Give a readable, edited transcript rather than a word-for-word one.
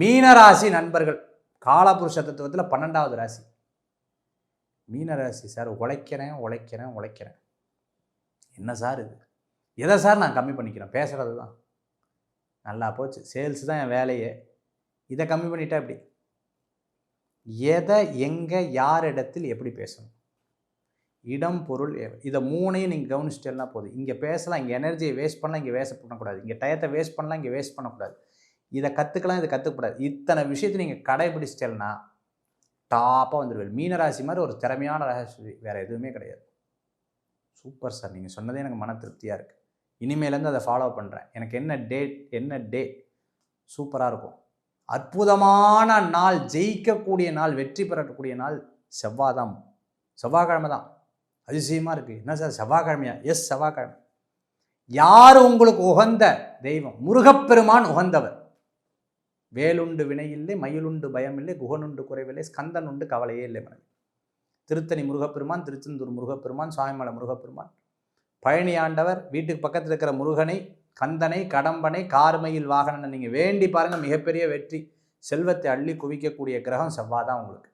மீனராசி நண்பர்கள் காலபுருஷ தத்துவத்தில் 12வது ராசி மீனராசி. சார் உழைக்கிறேன். என்ன சார் இது? எதை சார் நான் கம்மி பண்ணிக்கிறேன்? பேசுகிறது தான். நல்லா போச்சு, சேல்ஸ் தான் என் வேலையே. இதை கம்மி பண்ணிட்டா எப்படி? எதை, எங்கே, யார் இடத்தில் எப்படி பேசணும்? இடம், பொருள், இதை 3ஐயும் நீங்கள் கவனிச்சிட்டேன்னா போதும். இங்கே பேசலாம், இங்கே எனர்ஜியை வேஸ்ட் பண்ணலாம், இங்கே வேஸ்ட் பண்ணக்கூடாது. இங்கே டயத்தை வேஸ்ட் பண்ணலாம், இங்கே வேஸ்ட் பண்ணக்கூடாது. இதை கற்றுக்கலாம், இதை கற்றுக்கூடாது. இத்தனை விஷயத்தை நீங்கள் கடைபிடிச்சிட்டேன்னா டாப்பாக வந்துடுவேன். மீனராசி மாதிரி ஒரு திறமையான ராசி வேறு எதுவுமே கிடையாது. சூப்பர் சார், நீங்கள் சொன்னதே எனக்கு மன திருப்தியாக இருக்குது. இனிமேலேருந்து அதை ஃபாலோ பண்ணுறேன். எனக்கு என்ன டே சூப்பராக இருக்கும். அற்புதமான நாள், ஜெயிக்கக்கூடிய நாள், வெற்றி பெறக்கூடிய நாள் செவ்வாய்க்கிழமை தான். அதிசயமாக இருக்குது. என்ன சார் செவ்வாய்க்கிழமையா? எஸ், செவ்வாய்க்கிழமை. யார் உங்களுக்கு உகந்த தெய்வம்? முருகப்பெருமான் உகந்தவர். வேலுண்டு வினையில்லை, மயிலுண்டு பயமில்லை, குகனுண்டு குறைவில்லை, ஸ்கந்தன் உண்டு கவலையே இல்லை மனதில். திருத்தணி முருகப்பெருமான், திருச்செந்தூர் முருகப்பெருமான், சுவாமிமலை முருகப்பெருமான், பழனி ஆண்டவர், வீட்டுக்கு பக்கத்தில் இருக்கிற முருகனை, கந்தனை, கடம்பனை, கார்மையில் வாகனனை நீங்கள் வேண்டி பாருங்கள். மிகப்பெரிய வெற்றி, செல்வத்தை அள்ளி குவிக்கக்கூடிய கிரகம் செவ்வாய் தான் உங்களுக்கு.